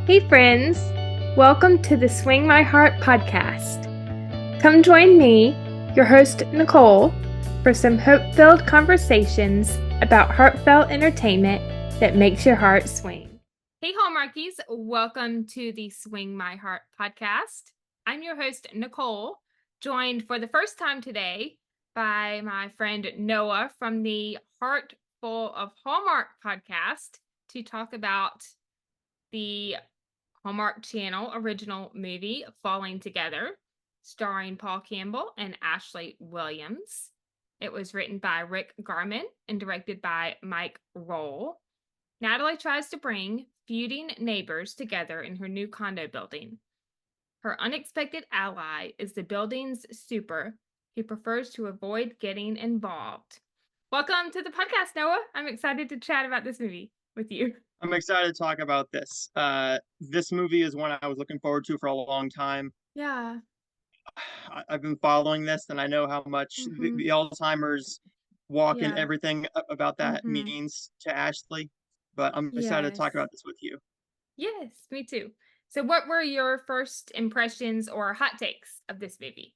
Hey, friends! Welcome to the Swing My Heart podcast. Come join me, your host, Nicole, for some hope-filled conversations about heartfelt entertainment that makes your heart swing. Hey, Hallmarkies! Welcome to the Swing My Heart podcast. I'm your host, Nicole, joined for the first time today by my friend Noah from the Heart Full of Hallmark podcast to talk about the Hallmark Channel original movie Falling Together, starring Paul Campbell and Ashley Williams. It was written by Rick Garman and directed by Mike Roll. Natalie tries to bring feuding neighbors together in her new condo building. Her unexpected ally is the building's super, who prefers to avoid getting involved. Welcome to the podcast, Noah. I'm excited to chat about this movie with you. I'm excited to talk about this. This movie is one I was looking forward to for a long time. Yeah. I've been following this, and I know how much the Alzheimer's walk and Yeah. everything about that means to Ashley. But I'm excited to Yes. talk about this with you. Yes, me too. So what were your first impressions or hot takes of this movie?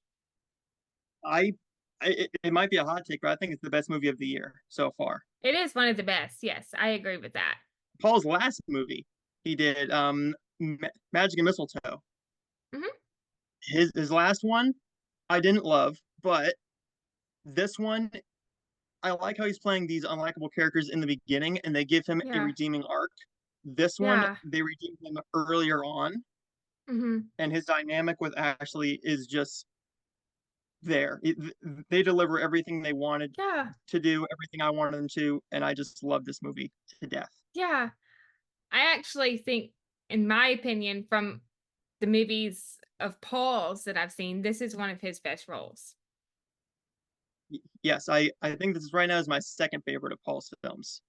I, it might be a hot take, but I think it's the best movie of the year so far. It is one of the best. Yes, I agree with that. Paul's last movie, he did Magic and Mistletoe. Hmm. His last one, I didn't love, but this one I like how he's playing these unlikable characters in the beginning and they give him a Yeah. redeeming arc. This one, Yeah. they redeem him earlier on, Hmm. and his dynamic with Ashley is just there. They deliver everything they wanted Yeah. to do, everything I wanted them to, and I just love this movie to death. Yeah. I actually think, in my opinion, from the movies of Paul's that I've seen, this is one of his best roles. Yes, I think this is right now is my second favorite of Paul's films.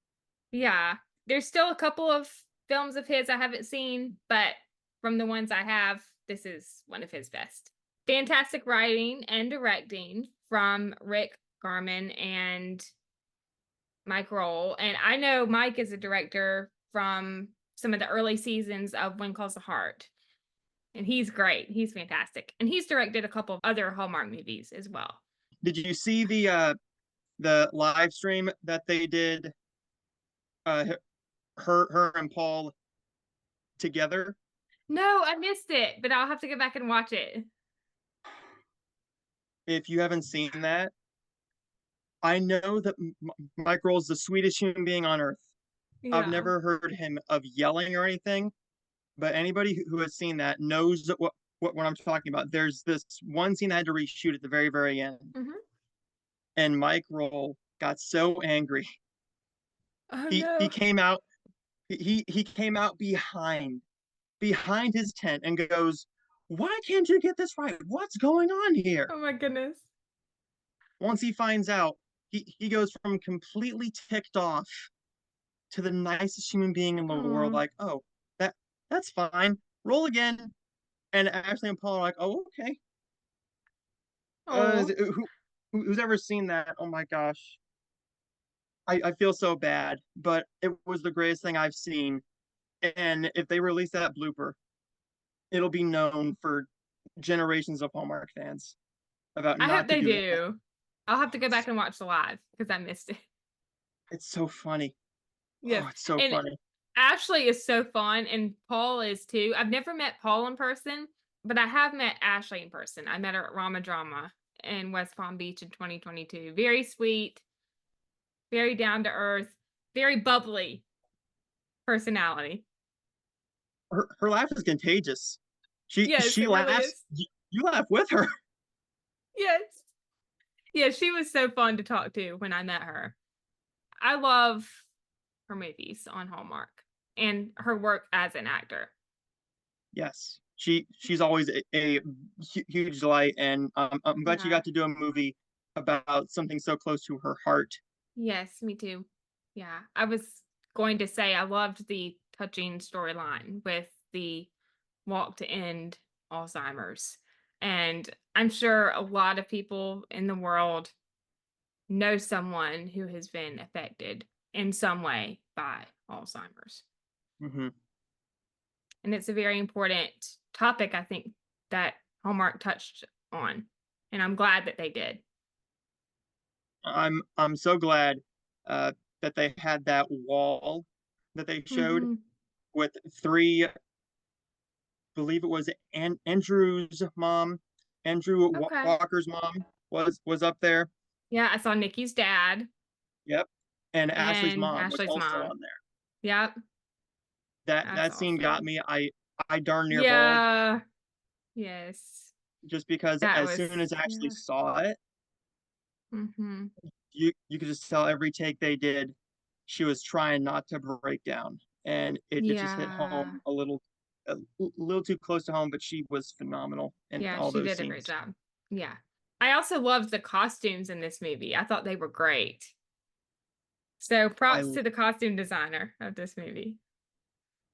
Yeah. There's still a couple of films of his I haven't seen, but from the ones I have, this is one of his best. Fantastic writing and directing from Rick Garman and Mike Roll. And I know Mike is a director from some of the early seasons of When Calls the Heart. And he's great. He's fantastic. And he's directed a couple of other Hallmark movies as well. Did you see the live stream that they did uh her and Paul together? No, I missed it, but I'll have to go back and watch it. If you haven't seen that, I know that Mike Roll's the sweetest human being on earth. I've Yeah. never heard him of yelling or anything, but anybody who has seen that knows that what I'm talking about. There's this one scene I had to reshoot at the very, very end, Hmm. and Mike Roll got so angry. Oh He no. came out he came out behind his tent and goes, "Why can't you get this right? What's going on here?" Oh my goodness. Once he finds out, he goes from completely ticked off to the nicest human being in the world, Oh. like, oh, that that's fine. Roll again. And Ashley and Paul are like, oh, okay. Oh. Who's ever seen that? Oh my gosh. I feel so bad, but it was the greatest thing I've seen. And if they release that blooper, it'll be known for generations of Hallmark fans about I hope not to they do that. do. I'll have to go back and watch the live because I missed it. It's so funny. Yes. Oh, it's so And funny. Ashley is so fun, and Paul is too. I've never met Paul in person, but I have met Ashley in person. I met her at Rama Drama in West Palm Beach in 2022. Very sweet, very down to earth, very bubbly personality. Her laugh is contagious. She Yes, she it really laughs. is. You laugh with her. Yes. Yeah, she was so fun to talk to when I met her. I love her movies on Hallmark and her work as an actor. Yes, she's always a huge delight, and I'm glad she Yeah. got to do a movie about something so close to her heart. Yes, me too. Yeah. I was going to say I loved the touching storyline with the walk to end Alzheimer's. And I'm sure a lot of people in the world know someone who has been affected in some way by Alzheimer's. Hmm. And it's a very important topic, I think, that Hallmark touched on. And I'm glad that they did. I'm so glad uh, that they had that wall that they showed Mm-hmm. with three, I believe it was Andrew's mom, Okay. Walker's mom was up there. Yeah, I saw Nikki's dad Yep. And Ashley's and mom was Ashley's also mom. on there. Yep, that's That scene got awesome. me. I darn near bawled Yeah, yes. just because That as was, soon as Ashley yeah. saw it, Mm-hmm. you could just tell every take they did, she was trying not to break down. And it just hit Yeah. home a little too close to home, but she was phenomenal in Yeah, all she those did a great scenes. job. Yeah. I also loved the costumes in this movie. I thought they were great. So I props to the costume designer of this movie.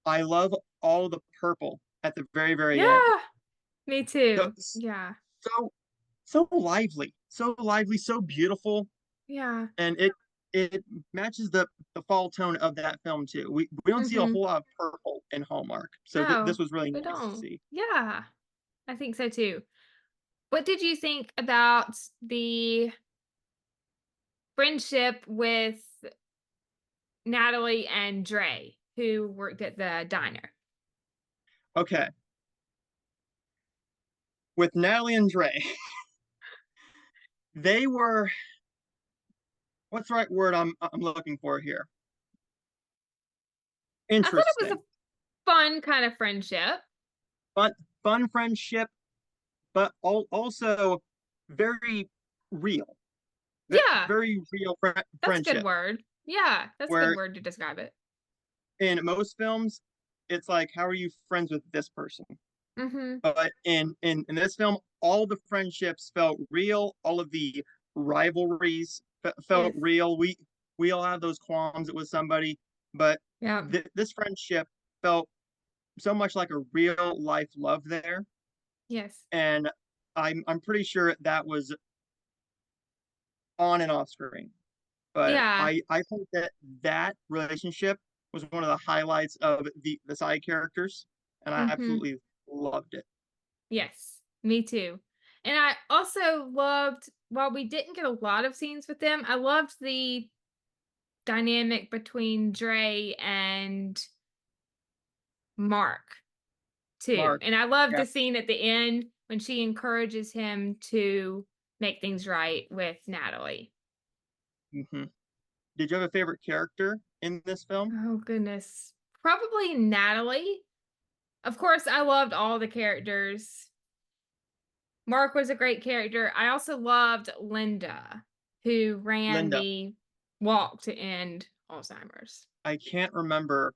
I love all the purple at the very end. Yeah, me So too. Yeah. so so lively, so beautiful, Yeah. and it matches the fall tone of that film too. We don't see a Mm-hmm. whole lot of purple in Hallmark, so this No, was really we nice to don't. see. Yeah, I think so too. What did you think about the friendship with Natalie and Dre, who worked at the diner? Okay, with Natalie and Dre, they were what's the right word I'm looking for here? I thought it was a Interesting, fun kind of friendship. but fun friendship, but also very real, Yeah, very real that's a good friendship. word. Yeah, that's a good Where word to describe it. in most films, it's like, how are you friends with this person? Mm-hmm. But in this film, all the friendships felt real. All of the rivalries felt Yes. real. We all have those qualms with somebody, but Yeah. this friendship felt so much like a real life love there, Yes. and I'm pretty sure that was on and off screen. But Yeah. I think that relationship was one of the highlights of the side characters, and I Mm-hmm. absolutely loved it. Yes. Me too. And I also loved, while we didn't get a lot of scenes with them, I loved the dynamic between Dre and Mark too. Mark, And I love yeah. the scene at the end when she encourages him to make things right with Natalie. Hmm. Did you have a favorite character in this film? Oh goodness. Probably Natalie. Of course, I loved all the characters. Mark was a great character. I also loved Linda, who ran Linda. the walk to end Alzheimer's. I can't remember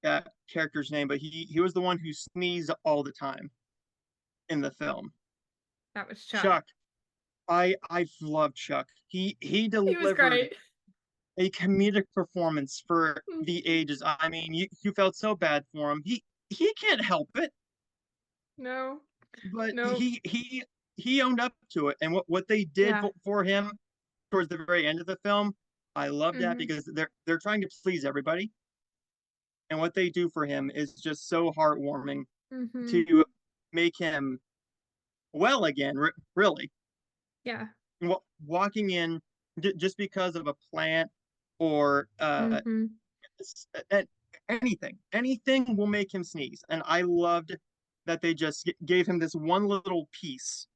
that character's name, but he was the one who sneezed all the time in the film. That was Chuck. Chuck. I loved Chuck. He He was delivered great. a comedic performance for the ages. I mean, you felt so bad for him. He can't help it, No, but no. he owned up to it. And what they did Yeah. for him towards the very end of the film, I love that Hmm. because they're trying to please everybody, and what they do for him is just so heartwarming Hmm. to make him well again. Really, Yeah. walking in just because of a plant or Hmm. anything will make him sneeze. And I loved that they just gave him this one little piece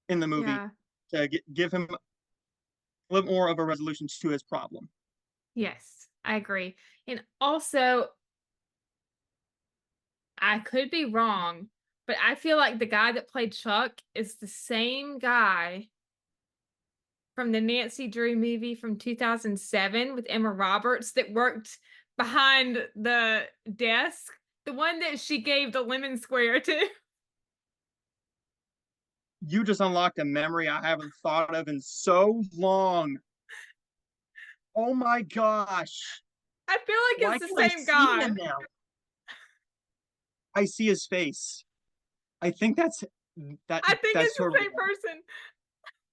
in the movie Yeah. to give him a little more of a resolution to his problem. Yes, I agree. And also, I could be wrong, but I feel like the guy that played Chuck is the same guy from the Nancy Drew movie from 2007 with Emma Roberts that worked behind the desk, the one that she gave the lemon square to. You just unlocked a memory I haven't thought of in so long. Oh my gosh. I feel like Why it's the can I same see him guy. now? I see his face. I think I think that's it's the totally same person.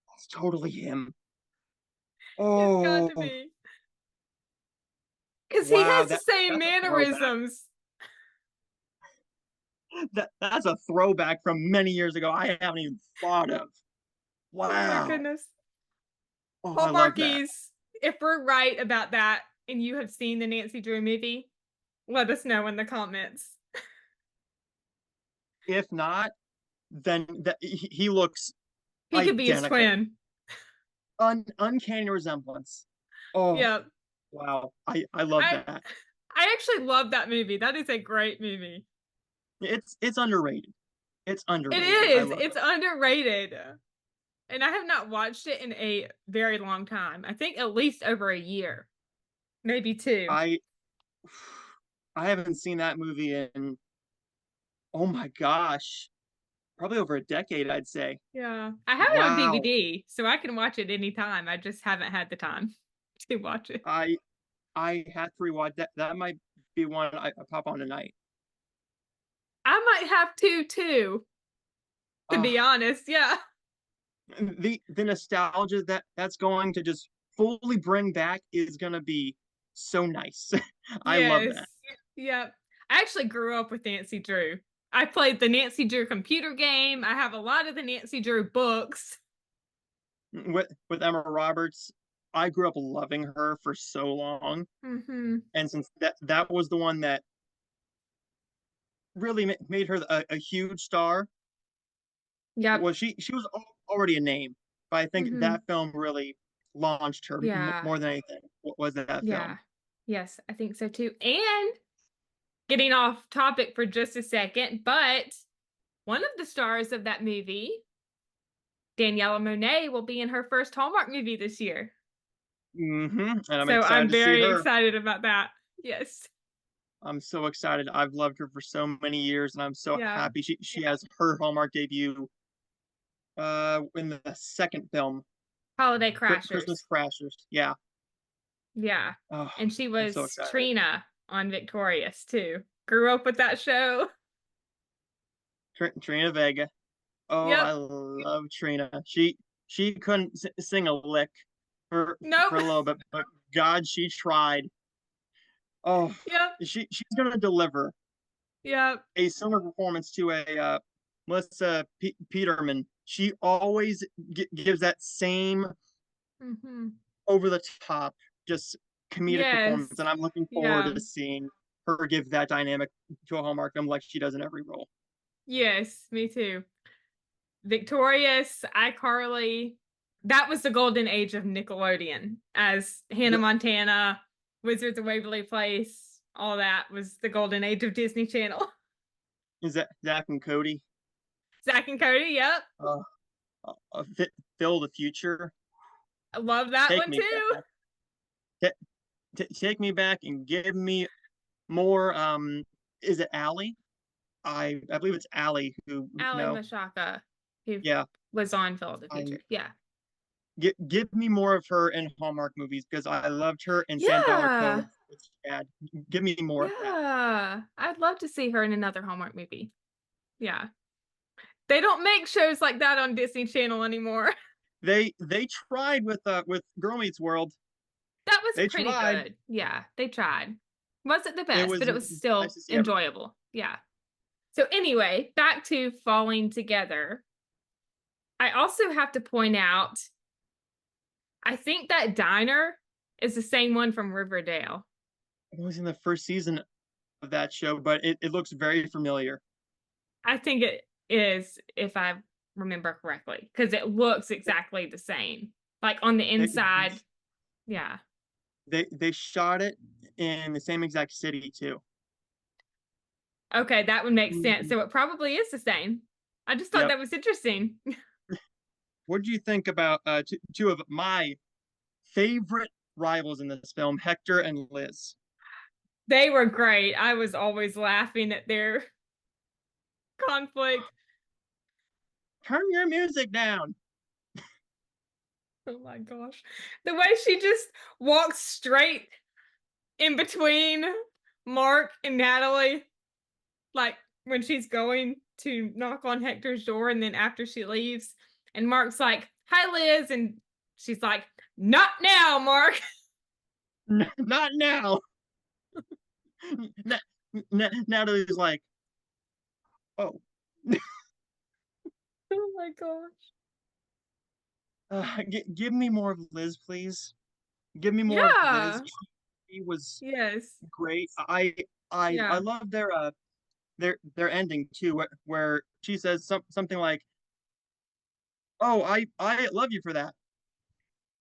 that's totally him. It's got Oh to be. Because he wow, has the same that's a throwback. mannerisms. That's a throwback from many years ago I haven't even thought of. Oh my Wow. goodness. Oh, I love that. Hallmarkies, if we're right about that and you have seen the Nancy Drew movie, let us know in the comments. If not, then he looks He could be his identical. twin. Uncanny resemblance. Oh, Yeah. wow. I love I that. I actually love that movie. That is a great movie. It's underrated. It's It underrated. I is. love It's it. underrated. And I have not watched it in a very long time. I think at least over a year, maybe two. I I haven't seen that movie in, oh my gosh, probably over a decade, I'd say. Yeah. I have it on Wow. DVD, so I can watch it anytime. I just haven't had the time to watch it. I I had to rewatch that. That might be one I pop on tonight. I might have to too, to Uh, be honest. Yeah. the nostalgia that's going to just fully bring back is gonna be so nice. I love Yes. that. Yep. I actually grew up with Nancy Drew. I played the Nancy Drew computer game. I have a lot of the Nancy Drew books. With Emma Roberts, I grew up loving her for so long, Hmm. and since that was the one that really made her a huge star. Yep. Well, she was already a name, but I think Hmm. that film really launched her Yeah. more than anything. What was that Yeah. film? Yes, I think so too. And getting off topic for just a second, but one of the stars of that movie, Daniela Monet, will be in her first Hallmark movie this year. And I'm So I'm excited to see very her. excited about that. Yes. I'm so excited. I've loved her for so many years, and I'm so Yeah. happy she has her Hallmark debut in the second film, Holiday Christmas Crashers. Crashers. Yeah. Yeah. Oh, And she I'm so was excited. Trina on Victorious too. Grew up with that show. Trina Vega. Oh, Yep. I love Trina. She couldn't sing a lick for Nope. a little bit, but God, she tried. Oh, Yep. she's gonna deliver Yep. a similar performance to a Melissa Peterman. She always gives that same Hmm. over the top, just comedic performance, Yes. and I'm looking forward Yeah. to seeing her give that dynamic to a Hallmark film like she does in every role. Yes, me too. Victorious, iCarly. That was the golden age of Nickelodeon, as Hannah The, Montana, Wizards of Waverly Place, all that was the golden age of Disney Channel. is that Zach and Cody? Zach and Cody, yep. Uh, Phil the Future. I love that Take one me too. back. Take me back and give me more. Is it Allie? I believe it's Allie who Ally no. Mashaka, who Yeah. was on Phil of the I Future. Yeah. give me more of her in Hallmark movies because I loved her in Sand Dollar Cove Yeah. with Chad. Give me more of that. Yeah. I'd love to see her in another Hallmark movie. Yeah. They don't make shows like that on Disney Channel anymore. They tried with Girl Meets World. That was They pretty tried. good. Yeah, they tried. Wasn't the It best, but was it was nice still to see everything. enjoyable. Yeah. So anyway, back to falling together. I also have to point out, I think that diner is the same one from Riverdale. It was in the first season of that show, but it looks very familiar. I think it is, if I remember correctly, because it looks exactly the same. Like on the They, inside. Yeah. they shot it in the same exact city too. Okay, that would make sense. Mhm. So it probably is the same. I just thought Yep. that was interesting. What do you think about two of my favorite rivals in this film, Hector and Liz? They were great. I was always laughing at their conflict. Turn your music down. Oh my gosh. The way she just walks straight in between Mark and Natalie, like when she's going to knock on Hector's door, and then after she leaves, and Mark's like, "Hi, Liz," and she's like, "Not now, Mark." Not now. Natalie's like, oh, Oh my gosh. give me more of Liz, please. Give me more of Liz. Yeah. She was Yes. great. I Yeah. love their ending too, where she says something like, "Oh, I love you for that."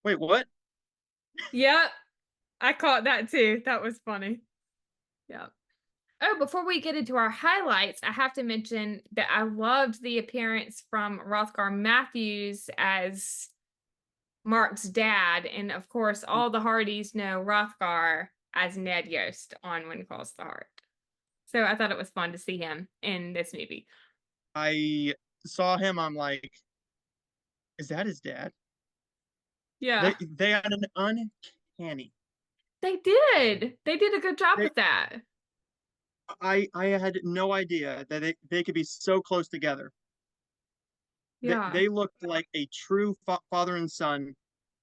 Wait, what? Yep. I caught that too. That was funny. Yeah. Oh, before we get into our highlights, I have to mention that I loved the appearance from Rothgar Matthews as Mark's dad. And of course, all the Hardys know Rothgar as Ned Yost on When Calls the Heart. So I thought it was fun to see him in this movie. I saw him. I'm like, is that his dad? Yeah, They had an uncanny. they did. They did a good job They with that. I had no idea that they could be so close together. Yeah. They looked like a true father and son.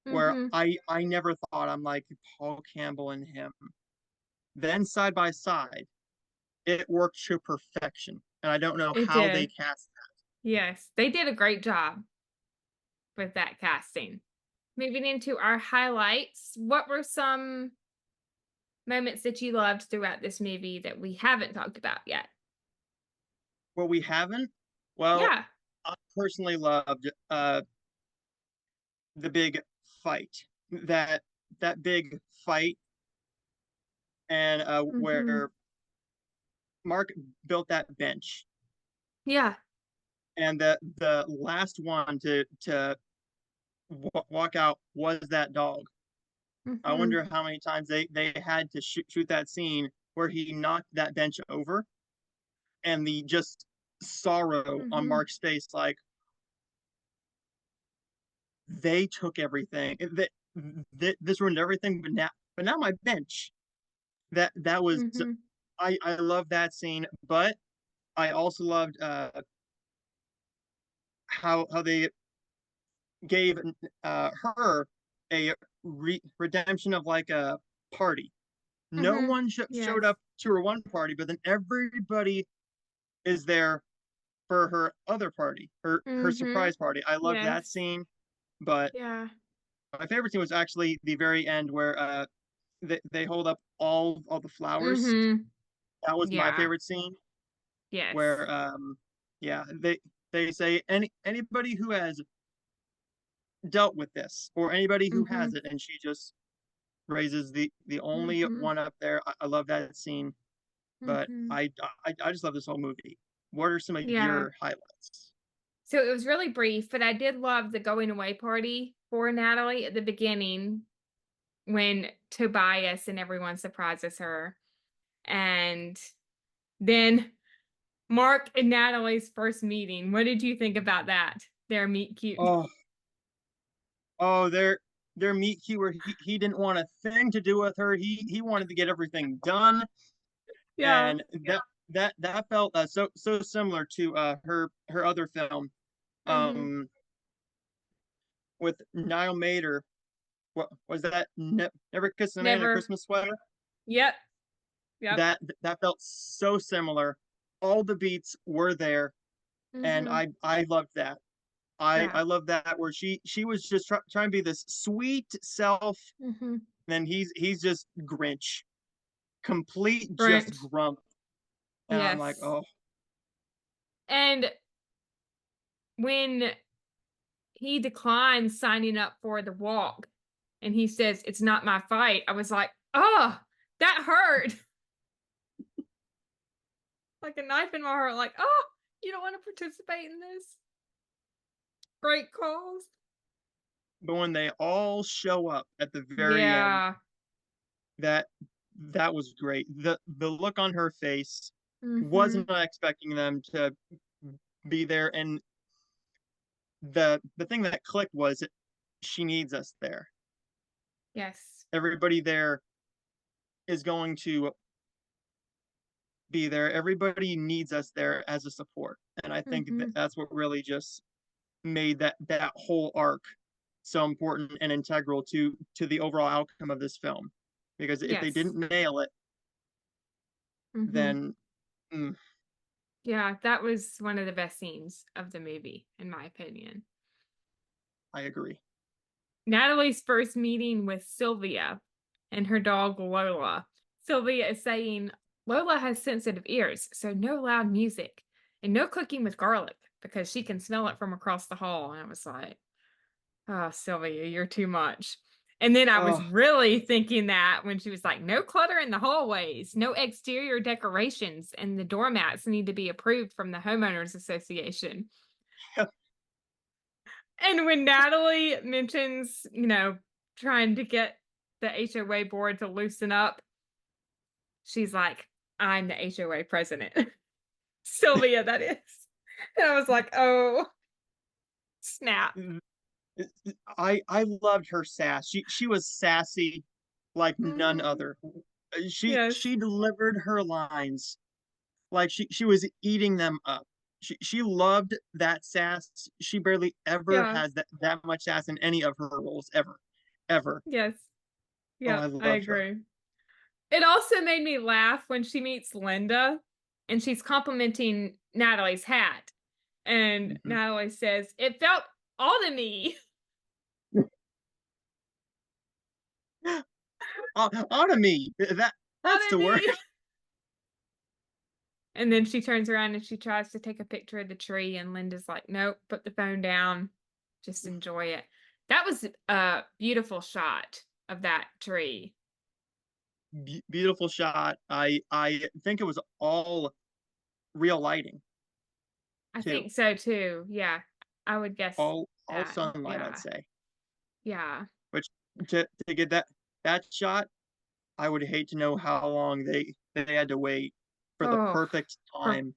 Where Mm-hmm. I never thought, I'm like Paul Campbell and him. Then side by side, it worked to perfection, and I don't know It how they did. cast Yes, they did a great job with that casting. Moving into our highlights, what were some moments that you loved throughout this movie that we haven't talked about yet? what we haven't. Well, Yeah. I personally loved the big fight. That that big fight and Mm-hmm. where Mark built that bench, Yeah. and the last one to walk out was that dog. I Mm-hmm. wonder how many times they had to shoot that scene where he knocked that bench over, and the just sorrow on Mm-hmm. Mark's face, like they took everything. This ruined everything, but now my bench. That was Mm-hmm. I love that scene, but I also loved how they gave her a redemption of like a party. No Mm-hmm. one showed Yes. up to her one party, but then everybody is there for her other party, her Mm-hmm. surprise party. I love that Yes. scene, but Yeah. my favorite scene was actually the very end where they hold up all the flowers. Mm-hmm. That was my Yeah. favorite scene Yes. where yeah, they say anybody who has dealt with this or anybody who Mm-hmm. has it, and she just raises the only Mm-hmm. one up there. I love that scene, but Mm-hmm. I just love this whole movie. What are some of Yeah. your highlights? So it was really brief, but I did love the going away party for Natalie at the beginning when Tobias and everyone surprises her. And then Mark and Natalie's first meeting. What did you think about that? Their meet cute. Oh, oh, their meet cute where he didn't want a thing to do with her. He wanted to get everything done, Yeah. and that felt so similar to her other film, Mm-hmm. um, with Niall Mater. What was that? Never Kiss a Man in a Never. Christmas Sweater. Yep. Yep. That felt so similar. All the beats were there, and Mm-hmm. I loved that. Yeah. I love that where she was just trying to be this sweet self, Mm-hmm. and he's just Grinch, complete just Brent. grump, and I'm like, Yes. oh, And when he declines signing up for the walk and he says, "It's not my fight," I was like, oh, that hurt. Like a knife in my heart, like, oh, you don't want to participate in this great cause. but when they all show up at the very end, Yeah. that that was great. The look on her face Mm-hmm. wasn't expecting them to be there, and the thing that clicked was she needs us there. Yes. Everybody there is going to be there. Everybody needs us there as a support, and I think Mm-hmm. that's what really just made that whole arc so important and integral to the overall outcome of this film. Because if they Yes. didn't nail it, Mm-hmm. then mm, Yeah, that was one of the best scenes of the movie, in my opinion. I agree. Natalie's first meeting with Sylvia and her dog Lola. Sylvia is saying Lola has sensitive ears, so no loud music and no cooking with garlic because she can smell it from across the hall. And I was like, oh, Sylvia, you're too much. And then I was Oh, really thinking that when she was like, no clutter in the hallways, no exterior decorations, and the doormats need to be approved from the homeowners association. And when Natalie mentions, trying to get the HOA board to loosen up, she's like, I'm the HOA president. Sylvia, that is. And I was like, oh, snap. I loved her sass. She was sassy like none Mhm. other. Yes, She delivered her lines like she was eating them up. She loved that sass. She barely ever yeah, has that much sass in any of her roles ever. Ever. yes, Oh, yep, I I loved her. agree. It also made me laugh when she meets Linda and she's complimenting Natalie's hat. And Mhm. Natalie says, it felt autumny. Automy. That's the word. Autumny. And then she turns around and she tries to take a picture of the tree, and Linda's like, nope, put the phone down. Just enjoy it. That was a beautiful shot of that tree. Beautiful shot. I think it was all real lighting I too. think so too. Yeah, I would guess All that. sunlight, I'd Yeah, say. yeah. Which to get that shot, I would hate to know how long they had to wait for the Oh, perfect per time.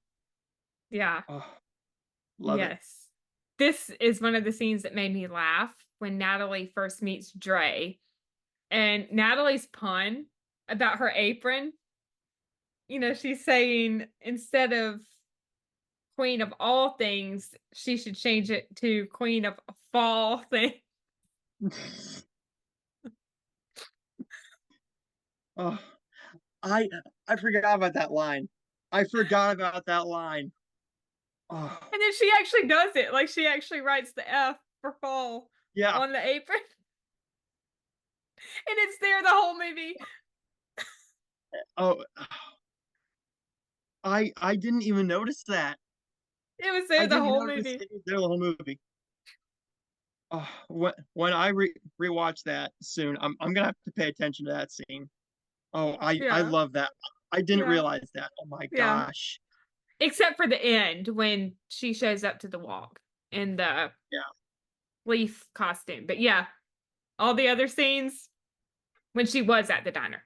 yeah, Oh, love it. yes. This is one of the scenes that made me laugh when Natalie first meets Dre. And Natalie's pun about her apron, she's saying instead of queen of all things, she should change it to queen of fall things. Oh, I I forgot about that line. I forgot about that line. Oh, And then she actually does it. Like she actually writes the F for fall yeah. on the apron. And it's there the whole movie. Oh, I didn't even notice that. It was I there the didn't whole notice movie. it was there the whole movie. Oh, when I rewatch that soon, I'm gonna have to pay attention to that scene. Oh, I Yeah. love that. I didn't Yeah. realize that. Oh my Yeah. gosh. Except for the end when she shows up to the walk in the Yeah. leaf costume. But yeah, all the other scenes when she was at the diner.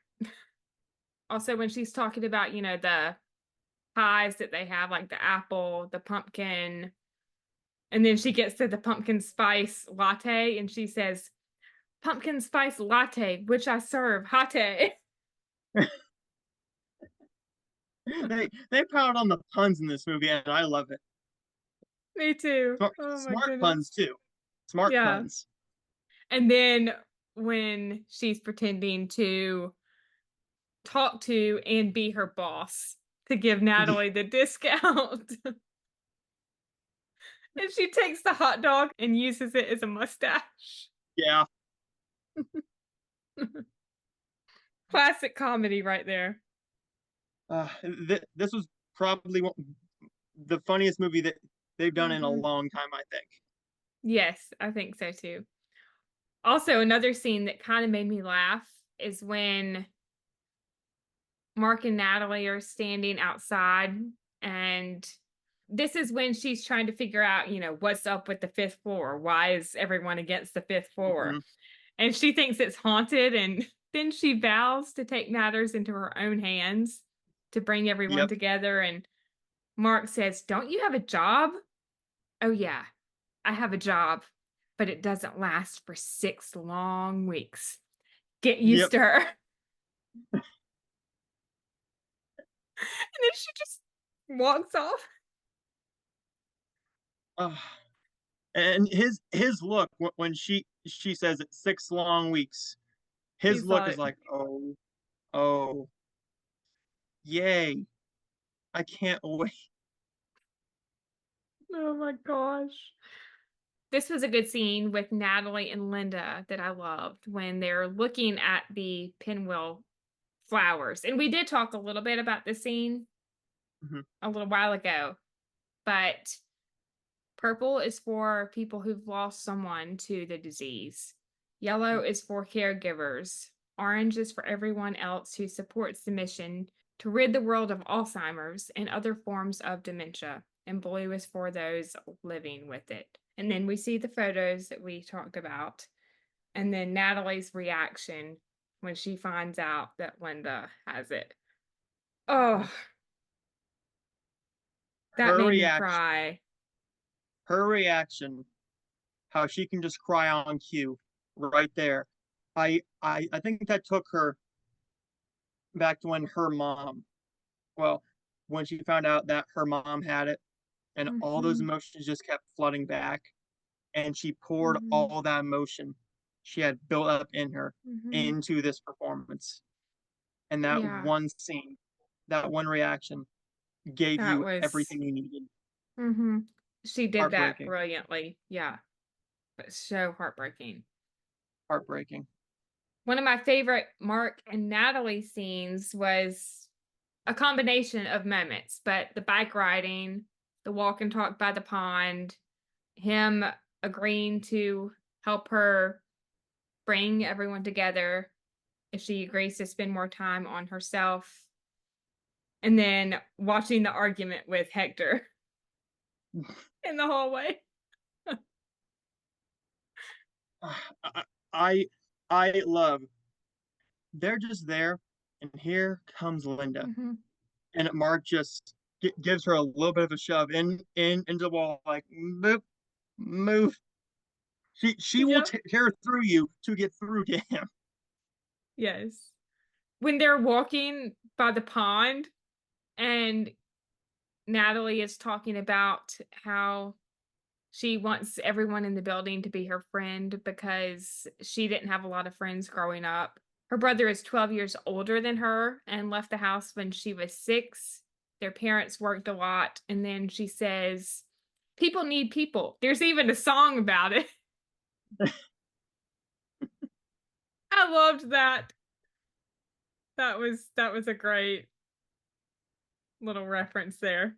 Also, when she's talking about, the pies that they have, like the apple, the pumpkin, and then she gets to the pumpkin spice latte and she says, pumpkin spice latte, which I serve hot. They pound on the puns in this movie, and I love it. Me too. Smart, Oh my smart puns goodness. too. Smart Yeah. puns. And then when she's pretending to talk to and be her boss to give Natalie the discount. And she takes the hot dog and uses it as a mustache. Yeah. Classic comedy right there. This was probably the funniest movie that they've done in a Hmm. long time, I think. Yes, I think so too. Also, another scene that kind of made me laugh is when Mark and Natalie are standing outside, and this is when she's trying to figure out, what's up with the fifth floor. Why is everyone against the fifth floor? Hmm. And she thinks it's haunted, and then she vows to take matters into her own hands to bring everyone Yep. together. And Mark says, don't you have a job? Oh, yeah, I have a job, but it doesn't last for 6 long weeks. Get used Yep. to her. And then she just walks off. Uh, and his look when she says it's 6 long weeks, his He's look is like, like, oh, yay! I can't wait. Oh my gosh. This was a good scene with Natalie and Linda that I loved when they're looking at the pinwheel flowers. And we did talk a little bit about the scene Mhm. a little while ago, but purple is for people who've lost someone to the disease. Yellow is for caregivers. Orange is for everyone else who supports the mission to rid the world of Alzheimer's and other forms of dementia. And blue is for those living with it. And then we see the photos that we talked about. And then Natalie's reaction when she finds out that Linda has it. Oh, that Her made me reaction, cry. her reaction, how she can just cry on cue right there. I think that took her back to when her mom, well, when she found out that her mom had it, and all those Mhm, emotions just kept flooding back, and she poured mhm, all that emotion she had built up in her mhm. into this performance. And that Yeah, one scene, that one reaction gave that you was everything you needed. mhm. She did that Heartbreaking, brilliantly. Yeah, but so heartbreaking. heartbreaking. One of my favorite Mark and Natalie scenes was a combination of moments, but the bike riding, the walk and talk by the pond, him agreeing to help her bring everyone together if she agrees to spend more time on herself, and then watching the argument with Hector in the hallway. I, I I love. They're just there, and here comes Linda, Mhm. and Mark just gives her a little bit of a shove in into the wall, like move, move. She will Yep. tear through you to get through to him. Yes. When they're walking by the pond and Natalie is talking about how she wants everyone in the building to be her friend because she didn't have a lot of friends growing up. Her brother is 12 years older than her and left the house when she was 6. Their parents worked a lot. And then she says, people need people. There's even a song about it. I loved that. That was a great little reference there.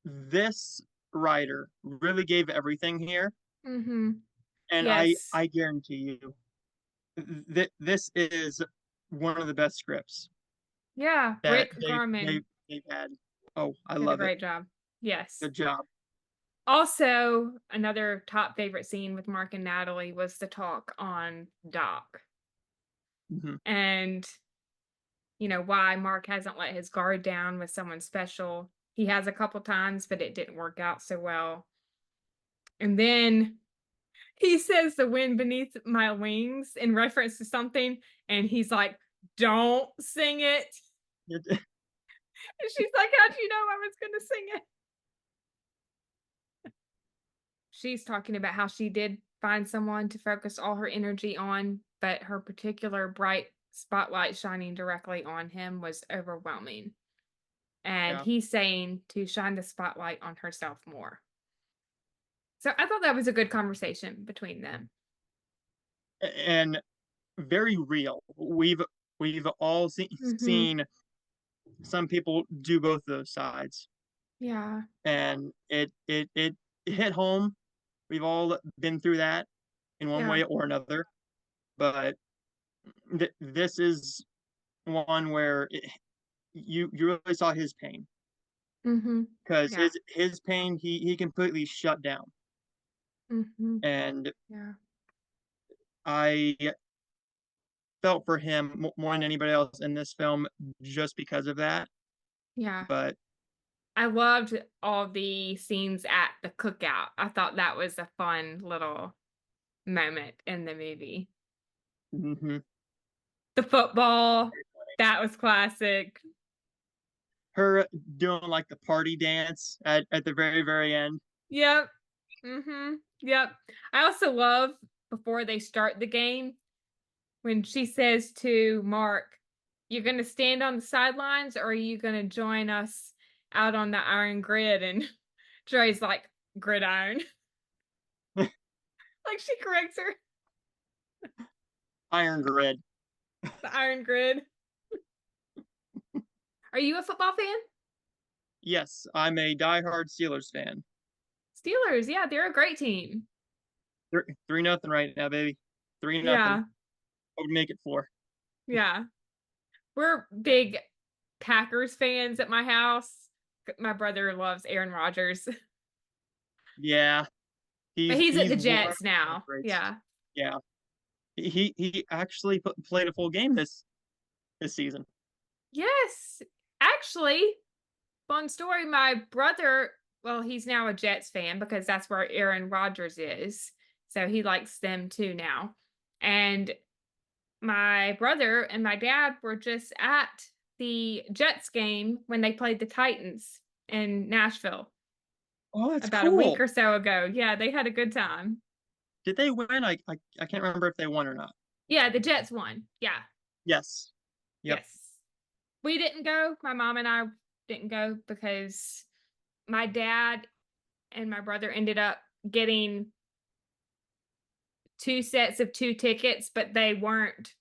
This writer really gave everything here, Mhm. and Yes. I guarantee you that this is one of the best scripts Yeah, that Rick they Garman they've had. Oh, I did a love it. great job. Yes. Good job. Also, another top favorite scene with Mark and Natalie was the talk on Doc Mhm. and, why Mark hasn't let his guard down with someone special. He has a couple times, but it didn't work out so well. And then he says the wind beneath my wings in reference to something, and he's like, don't sing it. And she's like, how'd you know I was going to sing it? She's talking about how she did find someone to focus all her energy on, but her particular bright spotlight shining directly on him was overwhelming. And Yeah, he's saying to shine the spotlight on herself more. So I thought that was a good conversation between them. and very real. We've all Mm-hmm. seen some people do both those sides, Yeah. and it hit home. We've all been through that in one Yeah. way or another, but this is one where you really saw his pain, Mm-hmm. because Yeah. his pain he completely shut down, Mm-hmm. and Yeah. I felt for him more than anybody else in this film just because of that. Yeah. But I loved all the scenes at the cookout. I thought that was a fun little moment in the movie. mhm. The football, that was classic. Her doing like the party dance at the very end. Yep. Mhm. Yep. I also love before they start the game when she says to Mark, "You're going to stand on the sidelines or are you going to join us out on the iron grid?" And Dre's like, gridiron. Like she corrects her, Iron Grid. the iron grid. Are you a football fan? Yes, I'm a diehard Steelers fan. Steelers, yeah, they're a great team. 3-0 right now, baby. 3-0. Yeah, I would make it 4. yeah. We're big Packers fans at my house. My brother loves Aaron Rodgers, Yeah, but he's he's at he's the one of Jets the now. greats. Yeah. Yeah, he actually played a full game this season. Yes. Actually, fun story. My brother, well, he's now a Jets fan because that's where Aaron Rodgers is. So he likes them too now. And my brother and my dad were just at the Jets game when they played the Titans in Nashville Oh, that's about a week cool. or so ago. Yeah, they had a good time. Did they win? I can't remember if they won or not. Yeah, the Jets won. Yeah. Yes. Yep. Yes. We didn't go. My mom and I didn't go because my dad and my brother ended up getting two sets of two tickets, but they weren't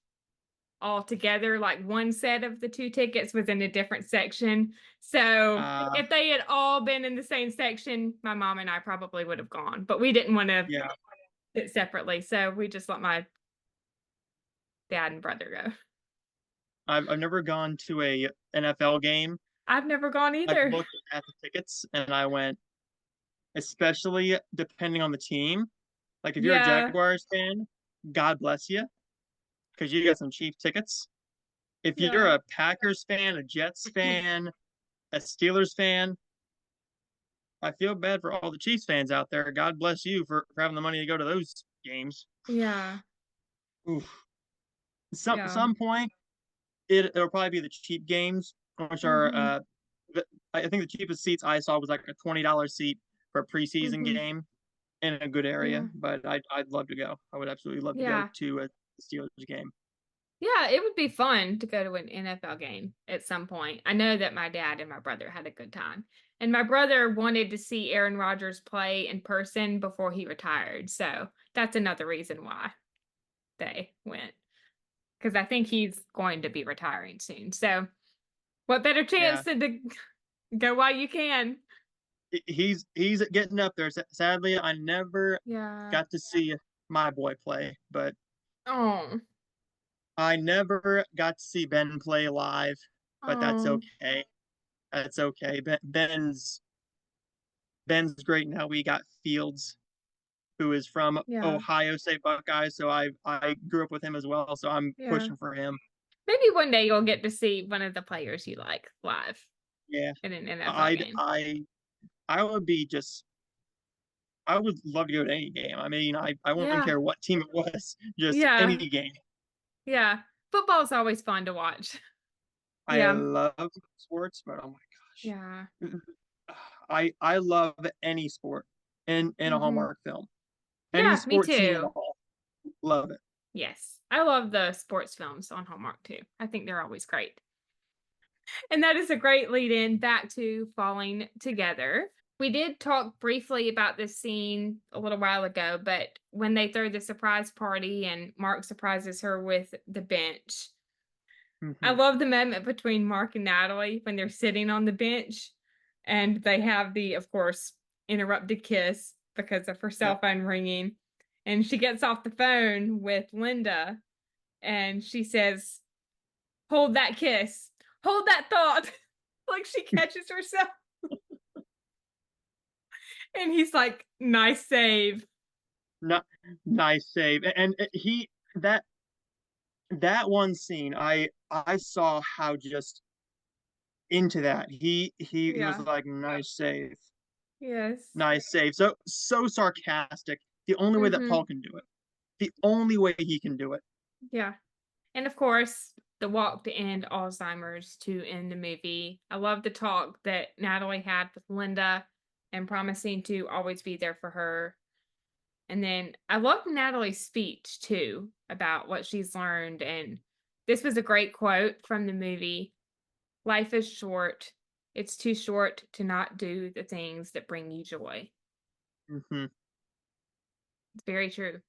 all together. Like one set of the two tickets was in a different section. So Uh, if they had all been in the same section, my mom and I probably would have gone, but we didn't want to yeah. sit separately. So we just let my dad and brother go. I've never gone to a NFL game. I've never gone I've either. looked at the tickets and I went, especially depending on the team. Like if you're a Yeah. Jaguars fan, God bless you, because you got some cheap tickets. If you're Yeah. a Packers fan, a Jets fan, a Steelers fan, I feel bad for all the Chiefs fans out there. God bless you for having the money to go to those games. Yeah. Oof. Yeah. Some point it'll probably be the cheap games, which are Mm-hmm. I think the cheapest seats I saw was like a $20 seat for a preseason Mm-hmm. game in a good area. Yeah. But I'd love to go. I would absolutely love to go Yeah. to a Steelers game. Yeah, it would be fun to go to an NFL game at some point. I know that my dad and my brother had a good time. And my brother wanted to see Aaron Rodgers play in person before he retired. So that's another reason why they went. Because I think he's going to be retiring soon. So what better Yeah, chance than to go while you can? he's getting up there. Sadly, I never Yeah. got to see my boy play, but Oh. I never got to see Ben play live. But that's Oh. okay. That's okay. Ben's great now. We got Fields, who is from Yeah. Ohio State Buckeyes, so I grew up with him as well. So I'm Yeah. pushing for him. Maybe one day you'll get to see one of the players you like live Yeah, in an NFL I game. I I would be just I would love to go to any game. I mean, I wouldn't Yeah. care what team it was, just any Yeah. game. Yeah. Football is always fun to watch. I Yeah. love sports, but oh my Yeah. gosh, I love any sport in a Hmm. Hallmark film. Any Yeah, me sport scene at too. all, love it. Yes. I love the sports films on Hallmark too. I think they're always great. And that is a great lead in back to falling together. We did talk briefly about this scene a little while ago, but when they throw the surprise party and Mark surprises her with the bench, I Hmm. love the moment between Mark and Natalie when they're sitting on the bench and they have the, of course, interrupted kiss because of her cell Yep. phone ringing. And she gets off the phone with Linda and she says, hold that kiss, hold that thought. Like she catches herself. And he's like, nice save. Not nice save. And he that one scene, I saw how just into that. He was Yeah. like, nice save. Yes. Nice save. So sarcastic. The only way that Mm-hmm. Paul can do it. The only way he can do it. Yeah. And of course, the walk to end Alzheimer's to end the movie. I love the talk that Natalie had with Linda and promising to always be there for her. And then I love Natalie's speech too about what she's learned. And this was a great quote from the movie. Life is short. It's too short to not do the things that bring you joy. Hmm. It's very true.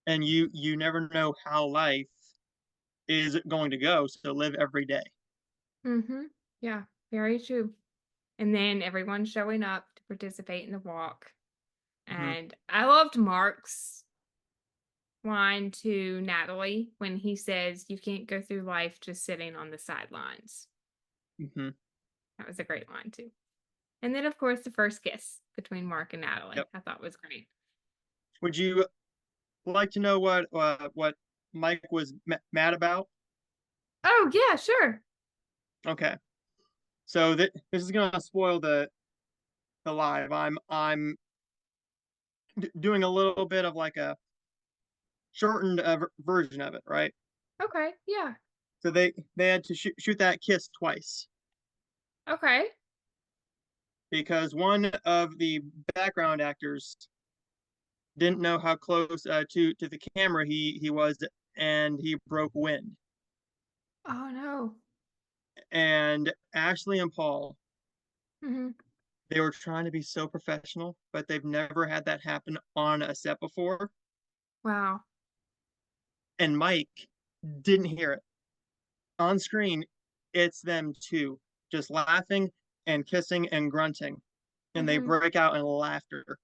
And you never know how life is going to go, so live every day. Mm-hmm. Yeah, very true. And then everyone showing up to participate in the walk. Hmm. And I loved Mark's line to Natalie when he says, "You can't go through life just sitting on the sidelines." Hmm. That was a great line, too. And then, of course, the first kiss between Mark and Natalie, Yep. I thought was great. Would you like to know what Mike was mad about? Oh, yeah, sure. Okay. So this is gonna spoil the live. I'm doing a little bit of like a shortened version of it, right? Okay, yeah. So they had to shoot that kiss twice Okay. because one of the background actors didn't know how close to the camera he was, and he broke wind. Oh, no. And Ashley and Paul, Hmm. they were trying to be so professional, but they've never had that happen on a set before. Wow. And Mike didn't hear it. On screen, it's them two just laughing and kissing and grunting. And they Hmm. break out in laughter.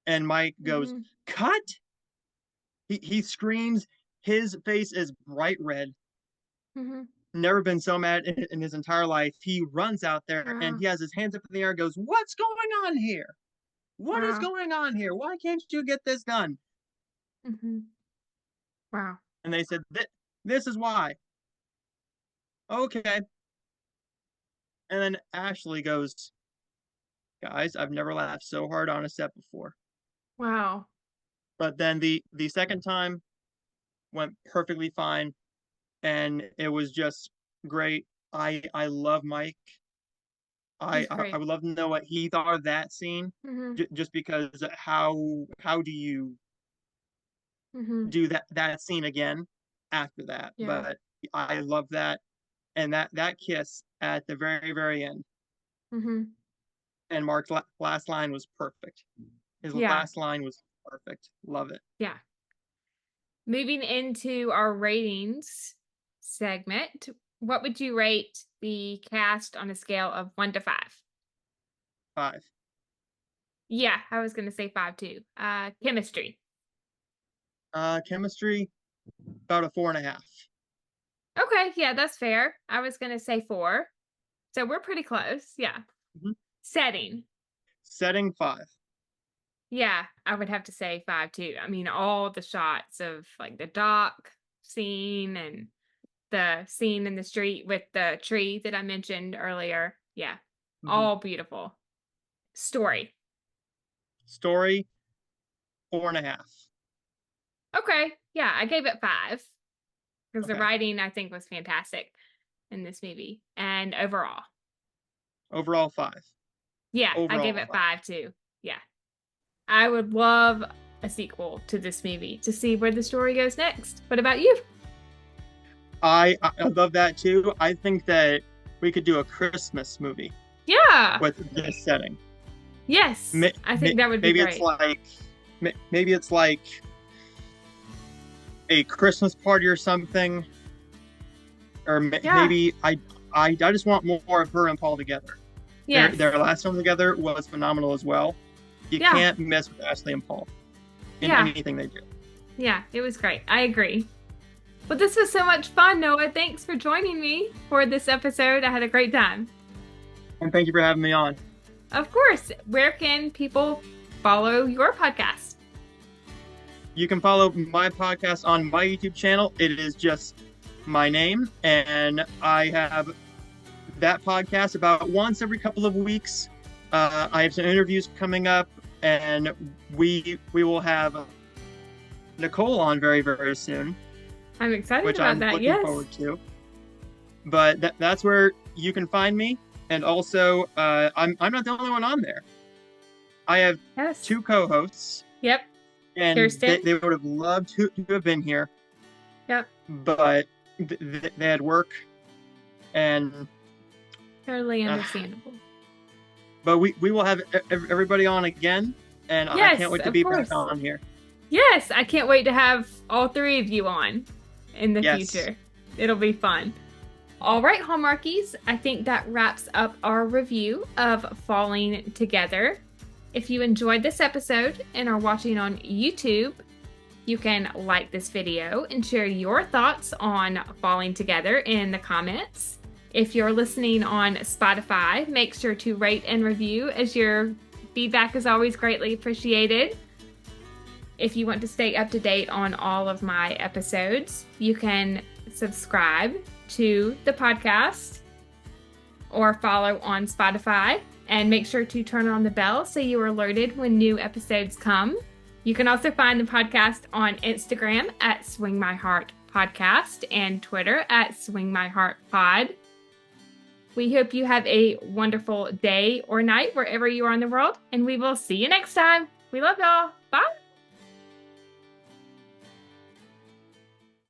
And Mike goes, Hmm. "Cut!" He screams. His face is bright red. Hmm. Never been so mad in his entire life. He runs out there and Wow. he has his hands up in the air and goes, "What's going on here? What is Wow. going on here? Why can't you get this done?" Hmm. Wow. And they said, "This is why." Okay. And then Ashley goes, "Guys, I've never laughed so hard on a set before." Wow. But then the second time went perfectly fine, and it was just great. I love Mike. He's I great. would love to know what he thought of that scene, Hmm. just because how do you Hmm. do that scene again after that? Yeah. But I love that, and that kiss at the very end, Hmm. and Mark's last line was perfect. His Yeah. last line was perfect. Love it. Yeah. Moving into our ratings segment, what would you rate the cast on a scale of 1 to 5? 5. Yeah, I was gonna say 5 too. Chemistry. Chemistry about a 4.5. Okay, yeah, that's fair. I was gonna say 4. So we're pretty close. Yeah. Mhm. Setting. Setting 5. Yeah, I would have to say 5 too. I mean, all the shots of like the dock scene and the scene in the street with the tree that I mentioned earlier. Yeah, Mhm. all beautiful. Story. Story 4.5. Okay, yeah, I gave it 5 because the Okay. writing I think was fantastic in this movie. And overall, Overall 5. yeah, I gave Overall it 5. 5 too. Yeah, I would love a sequel to this movie to see where the story goes next. What about you? I love that too. I think that we could do a Christmas movie Yeah, with this setting. yes, I think that would be Maybe it's great. like maybe it's like a Christmas party or something, or Yeah, maybe I just want more of her and Paul together. yes, Their last film together was phenomenal as well. You yeah, can't mess with Ashley and Paul in yeah, anything they do. yeah, it was great. I agree. Well, this was so much fun, Noah. Thanks for joining me for this episode. I had a great time. And thank you for having me on. Of course, where can people follow your podcast? You can follow my podcast on my YouTube channel. It is just my name, and I have that podcast about once every couple of weeks. I have some interviews coming up, and we will have Nicole on very soon, I'm excited which about I'm that. looking Yes. forward to. But that's where you can find me, and also I'm not the only one on there. I have Yes. 2 co-hosts, Yep. and Kirsten. they would have loved to have been here, Yep. but they had work and Totally Uh, understandable. but we will have everybody on again, and I can't Yes, wait to of be back course. on here. Yes, I can't wait to have all three of you on in the Yes. future. It'll be fun. All right, Hallmarkies, I think that wraps up our review of Falling Together. If you enjoyed this episode and are watching on YouTube, you can like this video and share your thoughts on Falling Together in the comments. If you're listening on Spotify, make sure to rate and review, as your feedback is always greatly appreciated. If you want to stay up to date on all of my episodes, you can subscribe to the podcast or follow on Spotify, and make sure to turn on the bell so you are alerted when new episodes come. You can also find the podcast on Instagram at Swing My Heart Podcast and Twitter at Swing My Heart Pod. We hope you have a wonderful day or night wherever you are in the world, and we will see you next time. We love y'all. Bye.